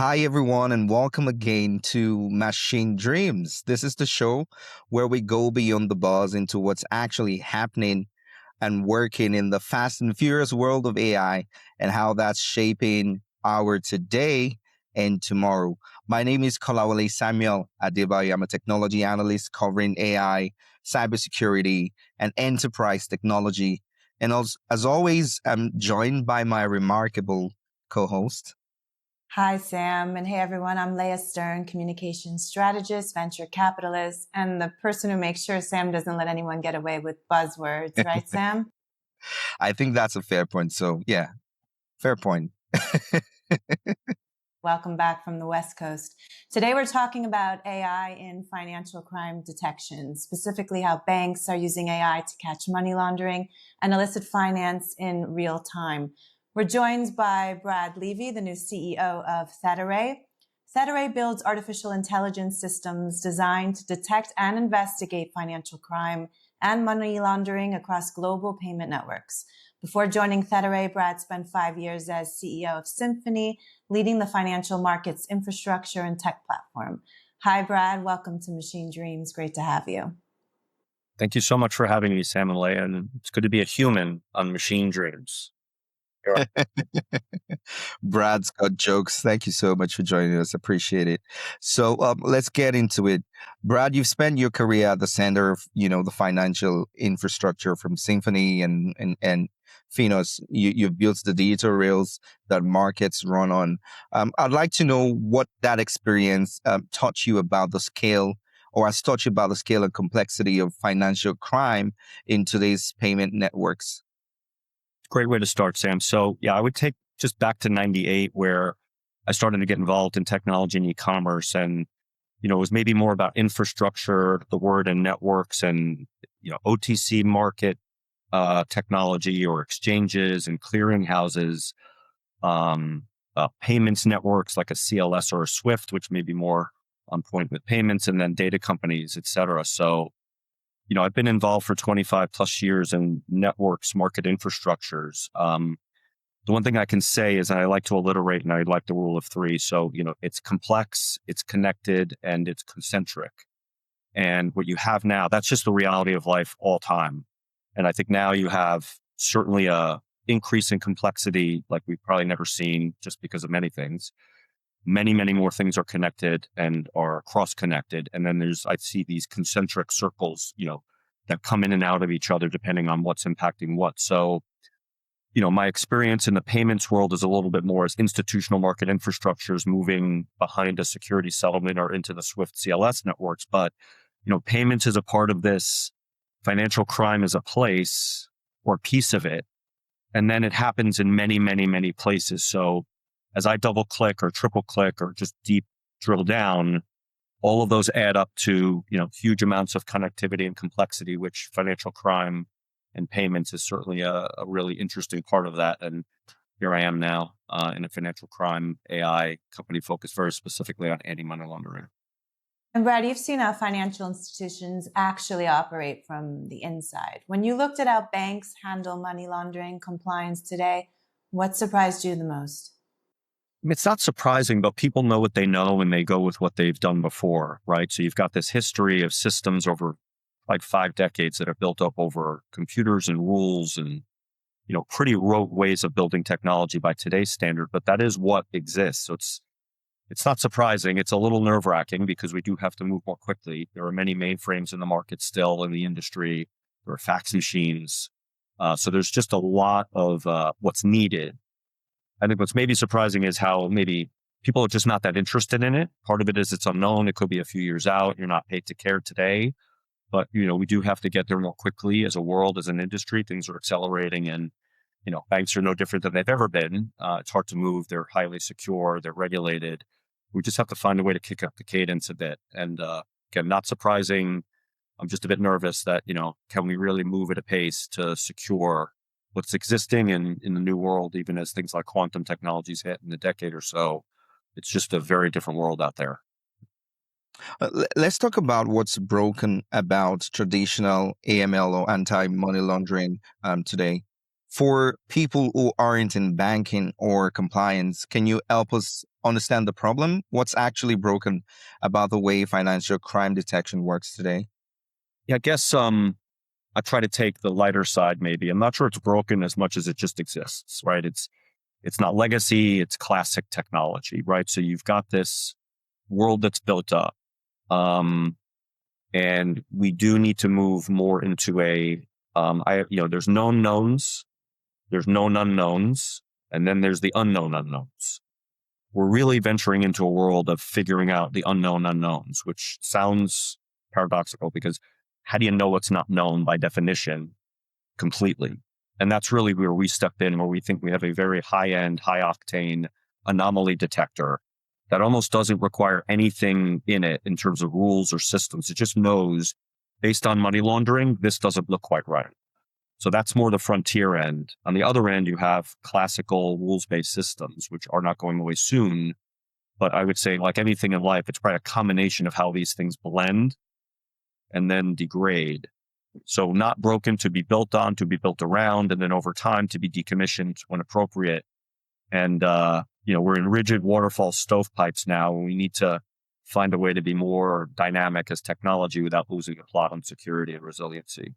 Hi, everyone, and welcome again to Machine Dreams. This is the show where we go beyond the buzz into what's actually happening and working in the fast and furious world of AI and how that's shaping our today and tomorrow. My name is Kolawole Samuel Adebayo. I'm a technology analyst covering AI, cybersecurity, and enterprise technology. And as always, I'm joined by my remarkable co-host. Hi, Sam. And hey, everyone. I'm Leah Stern, communications strategist, venture capitalist, and the person who makes sure Sam doesn't let anyone get away with buzzwords. Right, Sam? I think that's a fair point. So, yeah, fair point. Welcome back from the West Coast. Today, we're talking about AI in financial crime detection, specifically how banks are using AI to catch money laundering and illicit finance in real time. We're joined by Brad Levy, the new CEO of ThetaRay. ThetaRay builds artificial intelligence systems designed to detect and investigate financial crime and money laundering across global payment networks. Before joining ThetaRay, Brad spent 5 years as CEO of Symphony, leading the financial markets infrastructure and tech platform. Hi, Brad. Welcome to Machine Dreams. Great to have you. Thank you so much for having me, Sam and Leah. And it's good to be a human on Machine Dreams. Brad's got jokes. Thank you so much for joining us. Appreciate it. So let's get into it. Brad, you've spent your career at the center of, the financial infrastructure from Symphony and Finos. You've built the digital rails that markets run on. I'd like to know what that experience taught you about the scale or has taught you about the scale and complexity of financial crime in today's payment networks. Great way to start, Sam. So yeah, I would take just back to 98 where I started to get involved in technology and e-commerce. And, it was maybe more about infrastructure, the word and networks and, OTC market technology or exchanges and clearing houses, payments networks like a CLS or a SWIFT, which may be more on point with payments, and then data companies, et cetera. So, I've been involved for 25 plus years in networks, market infrastructures. The one thing I can say is I like to alliterate and I like the rule of three. So, it's complex, it's connected, and it's concentric. And what you have now, that's just the reality of life all time. And I think now you have certainly a increase in complexity like we've probably never seen just because of many things. Many, many more things are connected and are cross-connected. And then I see these concentric circles, that come in and out of each other depending on what's impacting what. So, my experience in the payments world is a little bit more as institutional market infrastructures moving behind a security settlement or into the SWIFT CLS networks. But, payments is a part of this. Financial crime is a place or piece of it. And then it happens in many, many, many places. So as I double click or triple click or just deep drill down, all of those add up to, huge amounts of connectivity and complexity, which financial crime and payments is certainly a really interesting part of that. And here I am now in a financial crime AI company focused very specifically on anti-money laundering. And Brad, you've seen how financial institutions actually operate from the inside. When you looked at how banks handle money laundering compliance today, what surprised you the most? It's not surprising, but people know what they know and they go with what they've done before, right? So you've got this history of systems over like 5 decades that are built up over computers and rules and, pretty rote ways of building technology by today's standard, but that is what exists. So it's not surprising. It's a little nerve-wracking because we do have to move more quickly. There are many mainframes in the market still in the industry. There are fax machines. So there's just a lot of what's needed. I think what's maybe surprising is how maybe people are just not that interested in it. Part of it is it's unknown. It could be a few years out. You're not paid to care today. But, we do have to get there more quickly as a world, as an industry. Things are accelerating and, banks are no different than they've ever been. It's hard to move. They're highly secure. They're regulated. We just have to find a way to kick up the cadence a bit. And again, not surprising. I'm just a bit nervous that, can we really move at a pace to secure what's existing in the new world, even as things like quantum technologies hit in a decade or so. It's just a very different world out there. Let's talk about what's broken about traditional AML or anti-money laundering today. For people who aren't in banking or compliance, can you help us understand the problem? What's actually broken about the way financial crime detection works today? Yeah, I guess I try to take the lighter side maybe. I'm not sure it's broken as much as it just exists, right? It's not legacy, it's classic technology, right? So you've got this world that's built up. And we do need to move more into there's known knowns, there's known unknowns, and then there's the unknown unknowns. We're really venturing into a world of figuring out the unknown unknowns, which sounds paradoxical because how do you know what's not known by definition completely? And that's really where we step in, where we think we have a very high-end, high-octane anomaly detector that almost doesn't require anything in it in terms of rules or systems. It just knows, based on money laundering, this doesn't look quite right. So that's more the frontier end. On the other end, you have classical rules-based systems, which are not going away soon. But I would say, like anything in life, it's probably a combination of how these things blend and then degrade. So not broken to be built on, to be built around, and then over time to be decommissioned when appropriate. And, we're in rigid waterfall stovepipes now, and we need to find a way to be more dynamic as technology without losing a plot on security and resiliency.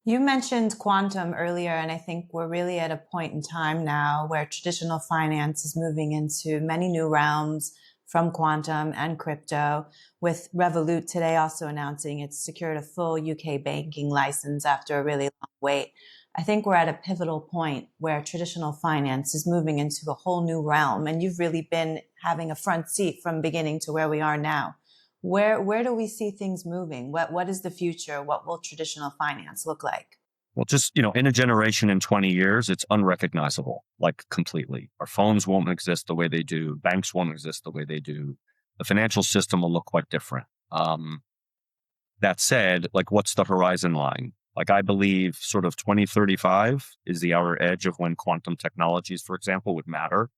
You mentioned quantum earlier, and I think we're really at a point in time now where traditional finance is moving into many new realms from quantum and crypto, with Revolut today also announcing it's secured a full UK banking license after a really long wait. I think we're at a pivotal point where traditional finance is moving into a whole new realm, and you've really been having a front seat from beginning to where we are now. Where do we see things moving? What is the future? What will traditional finance look like? Well, just, in a generation, in 20 years, it's unrecognizable, like completely. Our phones won't exist the way they do. Banks won't exist the way they do. The financial system will look quite different. That said, like, what's the horizon line? Like, I believe sort of 2035 is the outer edge of when quantum technologies, for example, would matter.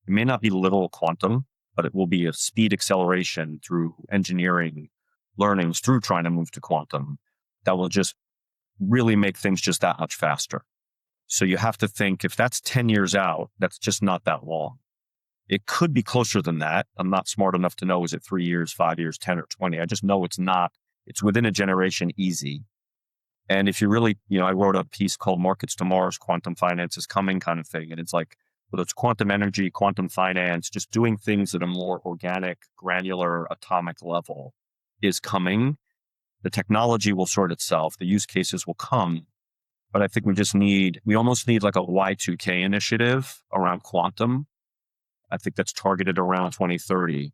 It may not be literal quantum, but it will be a speed acceleration through engineering learnings through trying to move to quantum that will just really make things just that much faster. So you have to think, if that's 10 years out, that's just not that long. It could be closer than that. I'm not smart enough to know, is it 3 years, 5 years, 10 or 20? I just know it's not. It's within a generation easy. And if you really, I wrote a piece called Markets to Mars, Quantum Finance is Coming kind of thing. And it's like, whether it's quantum energy, quantum finance, just doing things at a more organic, granular, atomic level is coming. The technology will sort itself. The use cases will come. But I think we almost need like a Y2K initiative around quantum. I think that's targeted around 2030,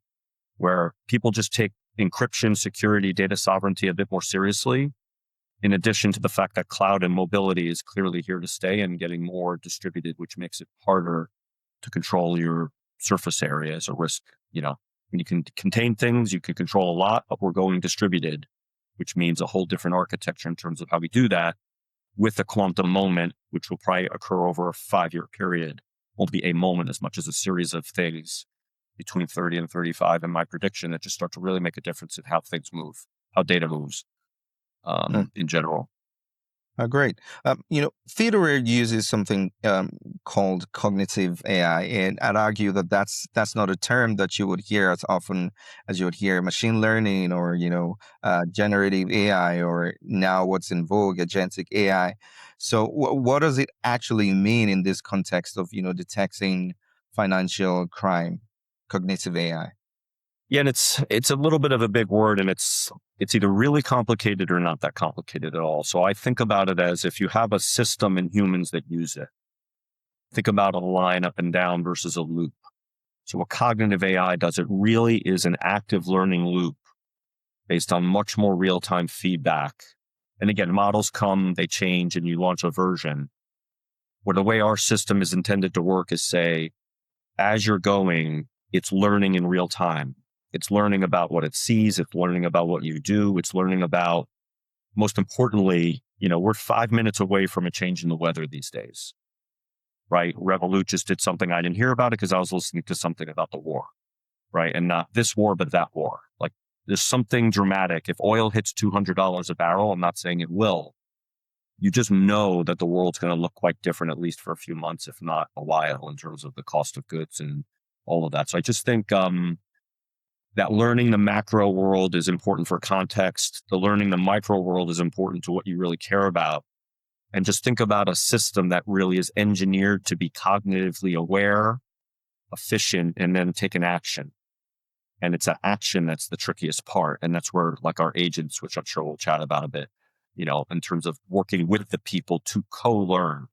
where people just take encryption, security, data sovereignty a bit more seriously. In addition to the fact that cloud and mobility is clearly here to stay and getting more distributed, which makes it harder to control your surface area as a risk. When you can contain things, you can control a lot, but we're going distributed, which means a whole different architecture in terms of how we do that with a quantum moment, which will probably occur over a 5-year period. Won't be a moment as much as a series of things between 30 and 35 in my prediction that just start to really make a difference in how things move, how data moves. In general. Great. ThetaRay uses something called cognitive AI, and I'd argue that that's not a term that you would hear as often as you would hear machine learning or generative AI, or now what's in vogue, agentic AI. So, what does it actually mean in this context of detecting financial crime, cognitive AI? Yeah, and it's a little bit of a big word, and it's either really complicated or not that complicated at all. So I think about it as, if you have a system in humans that use it, think about a line up and down versus a loop. So what cognitive AI does, it really is an active learning loop based on much more real-time feedback. And again, models come, they change, and you launch a version. Where the way our system is intended to work is, say, as you're going, it's learning in real time. It's learning about what it sees. It's learning about what you do. It's learning about, most importantly, we're 5 minutes away from a change in the weather these days, right? Revolut just did something. I didn't hear about it because I was listening to something about the war, right? And not this war, but that war. Like, there's something dramatic. If oil hits $200 a barrel, I'm not saying it will. You just know that the world's going to look quite different, at least for a few months, if not a while, in terms of the cost of goods and all of that. So I just think that learning the macro world is important for context. The learning the micro world is important to what you really care about. And just think about a system that really is engineered to be cognitively aware, efficient, and then take an action. And it's an action that's the trickiest part. And that's where like our agents, which I'm sure we'll chat about a bit, in terms of working with the people to co-learn.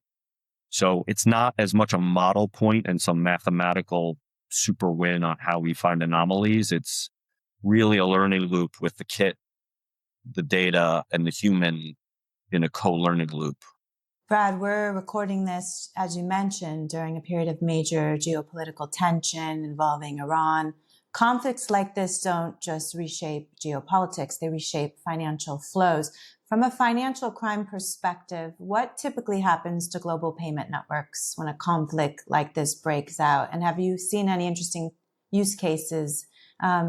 So it's not as much a model point and some mathematical super win on how we find anomalies. It's really a learning loop with the kit, the data, and the human in a co-learning loop. Brad, we're recording this, as you mentioned, during a period of major geopolitical tension involving Iran. Conflicts like this don't just reshape geopolitics, they reshape financial flows. From a financial crime perspective, what typically happens to global payment networks when a conflict like this breaks out? And have you seen any interesting use cases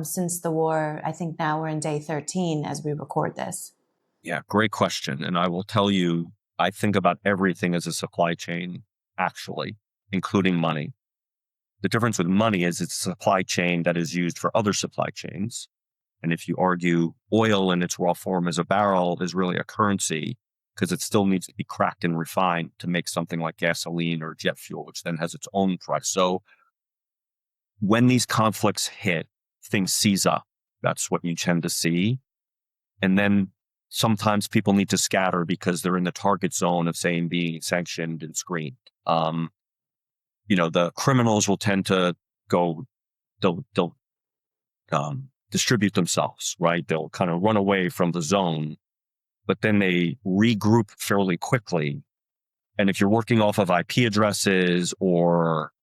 since the war? I think now we're in day 13 as we record this. Yeah, great question. And I will tell you, I think about everything as a supply chain, actually, including money. The difference with money is it's a supply chain that is used for other supply chains. And if you argue oil in its raw form as a barrel is really a currency, because it still needs to be cracked and refined to make something like gasoline or jet fuel, which then has its own price. So when these conflicts hit, things seize up. That's what you tend to see. And then sometimes people need to scatter because they're in the target zone of saying being sanctioned and screened. The criminals will tend to go, they'll distribute themselves, right? They'll kind of run away from the zone, but then they regroup fairly quickly. And if you're working off of IP addresses or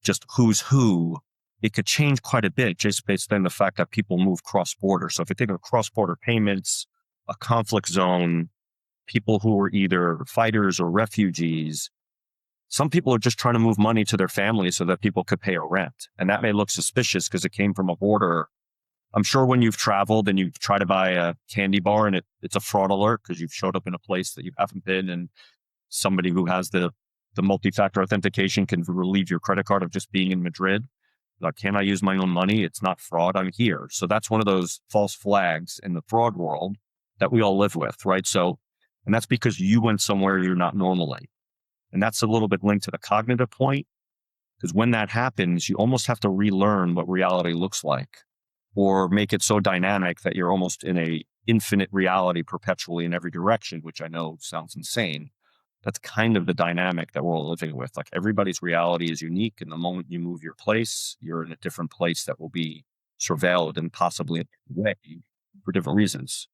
just who's who, it could change quite a bit just based on the fact that people move cross-border. So if you think of cross-border payments, a conflict zone, people who are either fighters or refugees, some people are just trying to move money to their families so that people could pay a rent. And that may look suspicious because it came from a border. I'm sure when you've traveled and you try to buy a candy bar and it's a fraud alert because you've showed up in a place that you haven't been, and somebody who has the multi-factor authentication can relieve your credit card of just being in Madrid. Like, can I use my own money? It's not fraud. I'm here. So that's one of those false flags in the fraud world that we all live with, right? So, and that's because you went somewhere you're not normally. And that's a little bit linked to the cognitive point, because when that happens, you almost have to relearn what reality looks like, or make it so dynamic that you're almost in a infinite reality perpetually in every direction, which I know sounds insane. That's kind of the dynamic that we're all living with. Like, everybody's reality is unique. And the moment you move your place, you're in a different place that will be surveilled and possibly way for different reasons.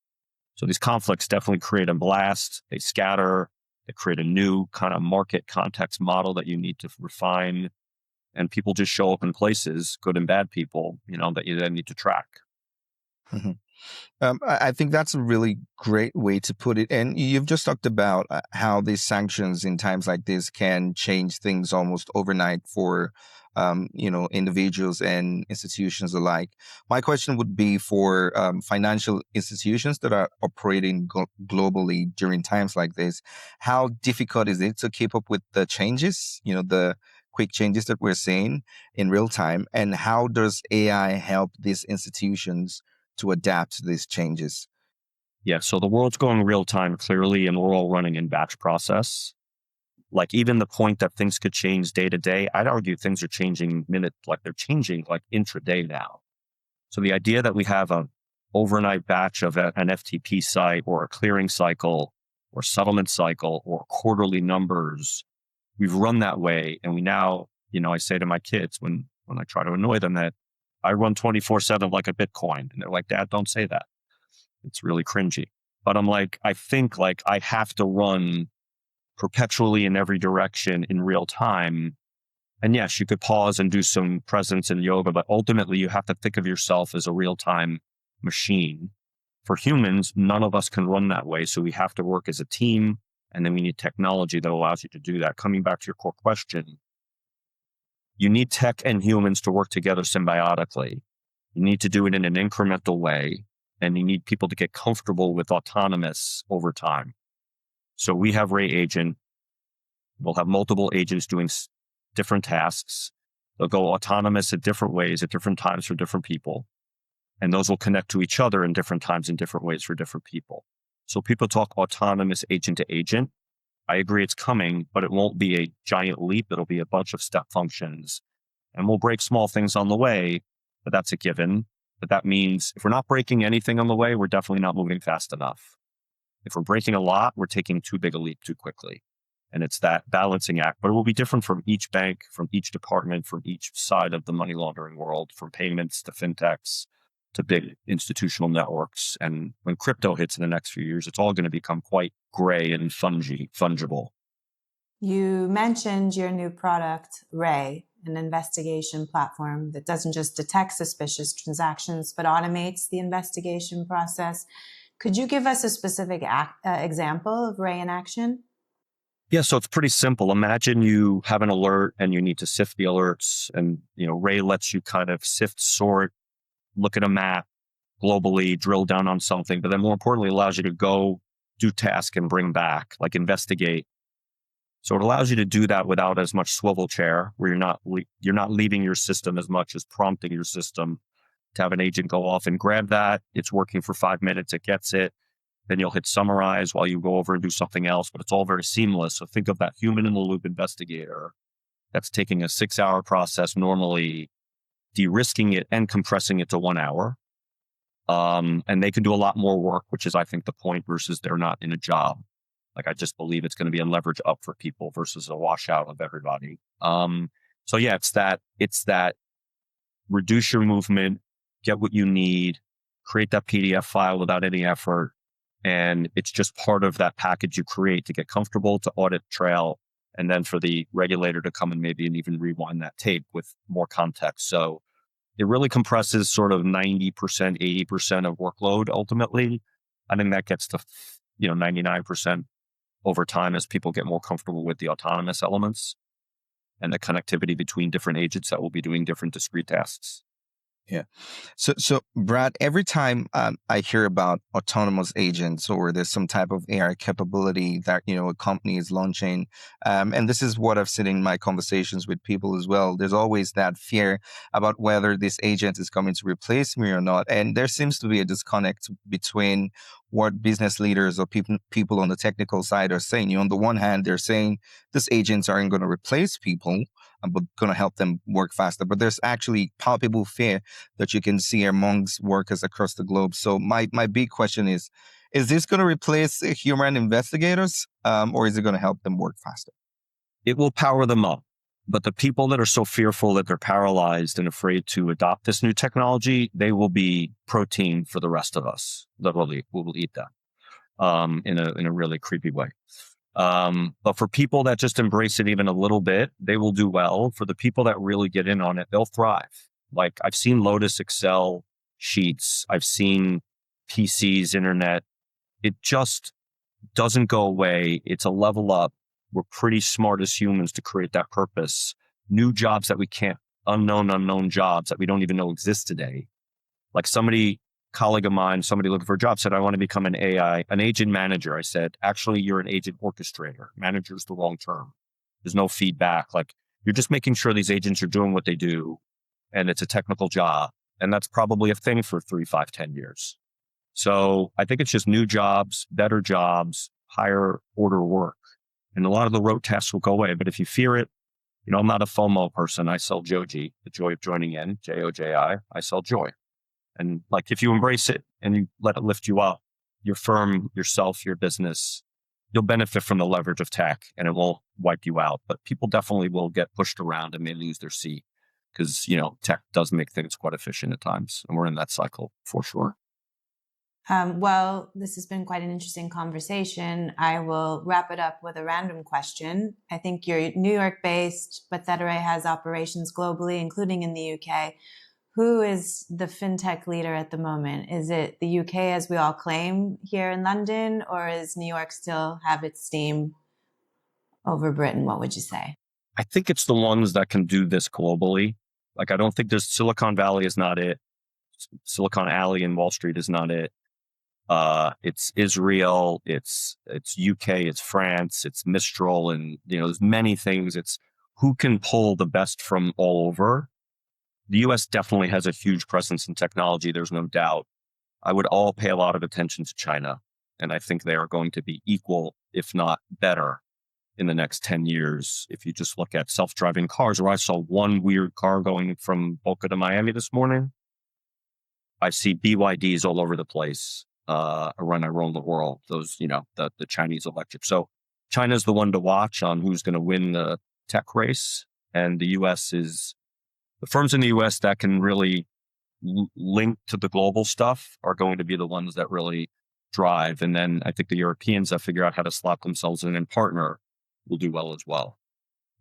So these conflicts definitely create a blast. They scatter. They create a new kind of market context model that you need to refine. And people just show up in places, good and bad people, that you then need to track. Mm-hmm. I think that's a really great way to put it. And you've just talked about how these sanctions in times like this can change things almost overnight for, individuals and institutions alike. My question would be for financial institutions that are operating globally during times like this. How difficult is it to keep up with the changes, the quick changes that we're seeing in real time? And how does AI help these institutions to adapt to these changes? Yeah, so the world's going real time clearly, and we're all running in batch process. Like, even the point that things could change day to day, I'd argue things are changing they're changing like intraday now. So the idea that we have an overnight batch of an FTP site or a clearing cycle or settlement cycle or quarterly numbers, we've run that way. And we now, I say to my kids when I try to annoy them that I run 24/7 like a Bitcoin. And they're like, Dad, don't say that. It's really cringy. But I'm like, I think like I have to run perpetually in every direction in real time. And yes, you could pause and do some presence and yoga, but ultimately you have to think of yourself as a real-time machine. For humans, none of us can run that way. So we have to work as a team. And then we need technology that allows you to do that. Coming back to your core question, you need tech and humans to work together symbiotically. You need to do it in an incremental way. And you need people to get comfortable with autonomous over time. So we have Ray Agent. We'll have multiple agents doing different tasks. They'll go autonomous at different ways at different times for different people. And those will connect to each other in different times in different ways for different people. So people talk autonomous agent to agent. I agree it's coming, but it won't be a giant leap. It'll be a bunch of step functions. And we'll break small things on the way, but that's a given. But that means if we're not breaking anything on the way, we're definitely not moving fast enough. If we're breaking a lot, we're taking too big a leap too quickly. And it's that balancing act, but it will be different from each bank, from each department, from each side of the money laundering world, from payments to fintechs to big institutional networks. And when crypto hits in the next few years, it's all going to become quite gray and fungible. You mentioned your new product, Ray, an investigation platform that doesn't just detect suspicious transactions, but automates the investigation process. Could you give us a specific example of Ray in action? Yeah, so it's pretty simple. Imagine you have an alert and you need to sift the alerts, and Ray lets you kind of sift, sort, look at a map globally, drill down on something, but then more importantly, allows you to go do task and bring back, like investigate. So it allows you to do that without as much swivel chair, where you're not leaving your system as much as prompting your system to have an agent go off and grab that. It's working for 5 minutes. It gets it. Then you'll hit summarize while you go over and do something else, but it's all very seamless. So think of that human in the loop investigator that's taking a 6-hour process normally, de-risking it and compressing it to 1 hour. And they can do a lot more work, which is, I think, the point, versus they're not in a job. Like, I just believe it's going to be a leverage up for people versus a washout of everybody. So yeah, it's that reduce your movement, get what you need, create that PDF file without any effort. And it's just part of that package you create to get comfortable, to audit trail, and then for the regulator to come and maybe and even rewind that tape with more context. So it really compresses sort of 90%, 80% of workload ultimately. I think that gets to 99% over time as people get more comfortable with the autonomous elements and the connectivity between different agents that will be doing different discrete tasks. Yeah. So Brad, every time I hear about autonomous agents or there's some type of AI capability that, a company is launching, and this is what I've seen in my conversations with people as well, there's always that fear about whether this agent is coming to replace me or not. And there seems to be a disconnect between what business leaders or people on the technical side are saying. On the one hand, they're saying these agents aren't going to replace people, but going to help them work faster. But there's actually palpable fear that you can see amongst workers across the globe. So my big question is this going to replace human investigators, or is it going to help them work faster? It will power them up. But the people that are so fearful that they're paralyzed and afraid to adopt this new technology, they will be protein for the rest of us. Literally, we will eat them in a really creepy way. But for people that just embrace it even a little bit, they will do well. For the people that really get in on it, they'll thrive. Like, I've seen Lotus Excel sheets. I've seen PCs, internet. It just doesn't go away. It's a level up. We're pretty smart as humans to create that purpose. New jobs that we can't, unknown jobs that we don't even know exist today. Like, colleague of mine, somebody looking for a job said, I want to become an agent manager. I said, actually, you're an agent orchestrator. Manager's the wrong term. There's no feedback. Like, you're just making sure these agents are doing what they do. And it's a technical job. And that's probably a thing for 3, 5, 10 years. So I think it's just new jobs, better jobs, higher order work. And a lot of the rote tasks will go away. But if you fear it, I'm not a FOMO person. I sell Joji, the joy of joining in, Joji. I sell joy. And like, if you embrace it and you let it lift you up, your firm, yourself, your business, you'll benefit from the leverage of tech, and it won't wipe you out. But people definitely will get pushed around and may lose their seat because, tech does make things quite efficient at times. And we're in that cycle for sure. Well, this has been quite an interesting conversation. I will wrap it up with a random question. I think you're New York based, but ThetaRay has operations globally, including in the UK. Who is the fintech leader at the moment? Is it the UK, as we all claim, here in London, or is New York still have its steam over Britain? What would you say? I think it's the ones that can do this globally. Like, I don't think there's Silicon Valley is not it. Silicon Alley and Wall Street is not it. It's Israel, it's UK, it's France, it's Mistral, and there's many things. It's who can pull the best from all over. The US definitely has a huge presence in technology. There's no doubt. I would all pay a lot of attention to China. And I think they are going to be equal, if not better, in the next 10 years. If you just look at self-driving cars, where I saw one weird car going from Boca to Miami this morning, I see BYDs all over the place when I roam the world, those, the Chinese electric. So China's the one to watch on who's going to win the tech race. And the firms in the US that can really link to the global stuff are going to be the ones that really drive. And then I think the Europeans that figure out how to slot themselves in and partner will do well as well.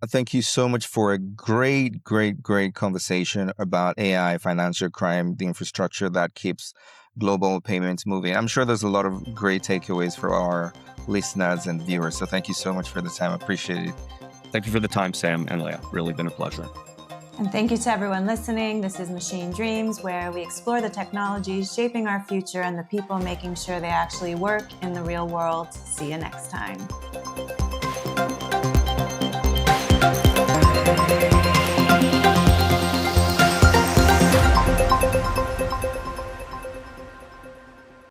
Thank you so much for a great, great, great conversation about AI, financial crime, the infrastructure that keeps global payments moving. I'm sure there's a lot of great takeaways for our listeners and viewers. So thank you so much for the time. I appreciate it. Thank you for the time, Sam and Leah. Really been a pleasure. And thank you to everyone listening. This is Machine Dreams, where we explore the technologies shaping our future and the people making sure they actually work in the real world. See you next time.